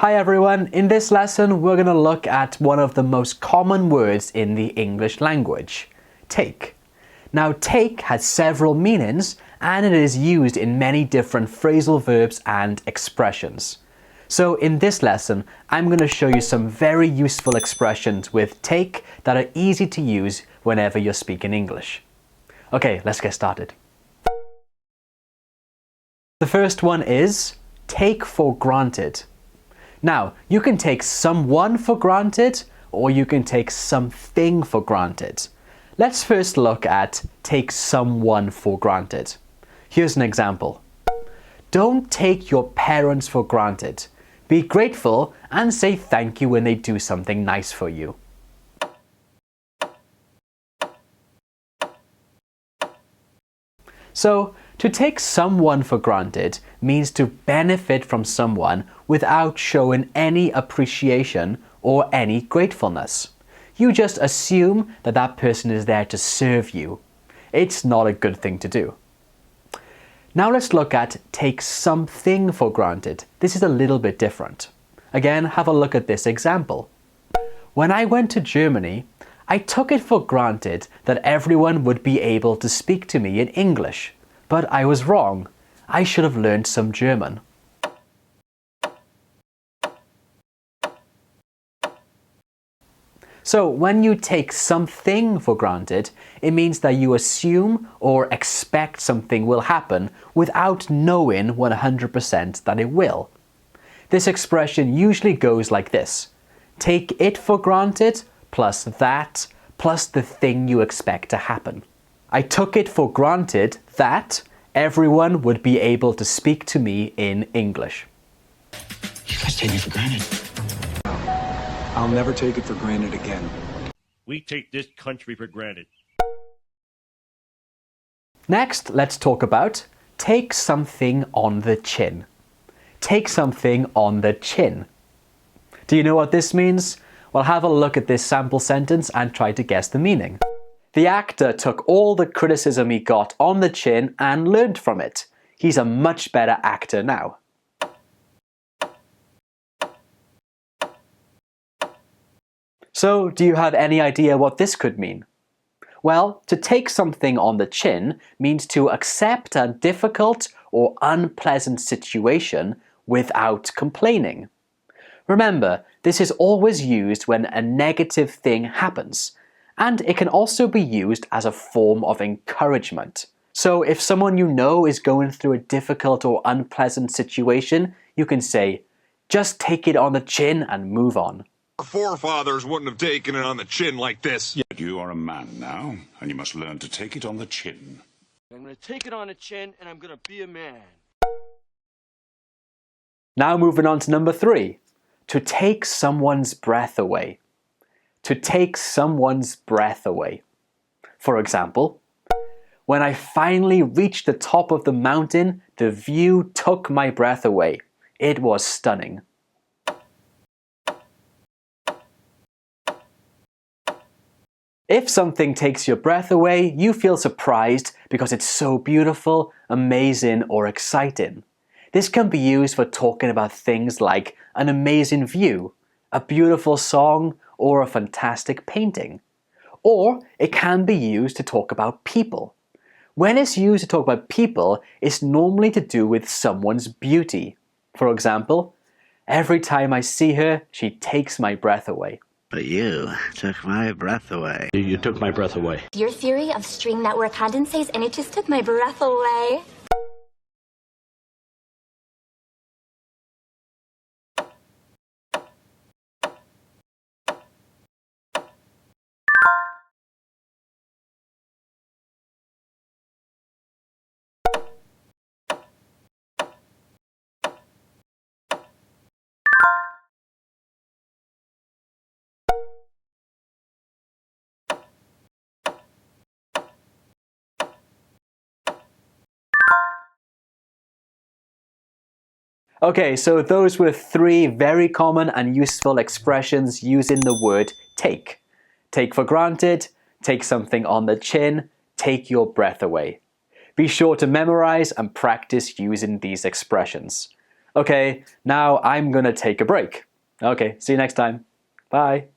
Hi everyone, in this lesson we're going to look at one of the most common words in the English language, take. Now take has several meanings and it is used in many different phrasal verbs and expressions. So in this lesson I'm going to show you some very useful expressions with take that are easy to use whenever you're speaking English. Okay, let's get started. The first one is take for granted. Now, you can take someone for granted or you can take something for granted. Let's first look at take someone for granted. Here's an example. Don't take your parents for granted. Be grateful and say thank you when they do something nice for you. So, to take someone for granted means to benefit from someone without showing any appreciation or any gratefulness. You just assume that that person is there to serve you. It's not a good thing to do. Now let's look at take something for granted. This is a little bit different. Again, have a look at this example. When I went to Germany, I took it for granted that everyone would be able to speak to me in English. But I was wrong. I should have learned some German. So when you take something for granted, it means that you assume or expect something will happen without knowing 100% that it will. This expression usually goes like this. Take it for granted plus that plus the thing you expect to happen. I took it for granted that everyone would be able to speak to me in English. You guys take me for granted. I'll never take it for granted again. We take this country for granted. Next, let's talk about take something on the chin. Take something on the chin. Do you know what this means? Well, have a look at this sample sentence and try to guess the meaning. The actor took all the criticism he got on the chin and learned from it. He's a much better actor now. So, do you have any idea what this could mean? Well, to take something on the chin means to accept a difficult or unpleasant situation without complaining. Remember, this is always used when a negative thing happens. And it can also be used as a form of encouragement. So if someone you know is going through a difficult or unpleasant situation, you can say, just take it on the chin and move on. Our forefathers wouldn't have taken it on the chin like this. Yet you are a man now, and you must learn to take it on the chin. I'm going to take it on the chin and I'm going to be a man. Now moving on to number 3. To take someone's breath away. To take someone's breath away. For example, when I finally reached the top of the mountain, the view took my breath away. It was stunning. If something takes your breath away, you feel surprised because it's so beautiful, amazing, or exciting. This can be used for talking about things like an amazing view, a beautiful song, or a fantastic painting. Or it can be used to talk about people. When it's used to talk about people, it's normally to do with someone's beauty. For example, every time I see her, she takes my breath away. But you took my breath away. You took my breath away. Your theory of string network condensates and it just took my breath away. Okay, so those were 3 very common and useful expressions using the word take. Take for granted, take something on the chin, take your breath away. Be sure to memorize and practice using these expressions. Okay, now I'm gonna take a break. Okay, see you next time. Bye.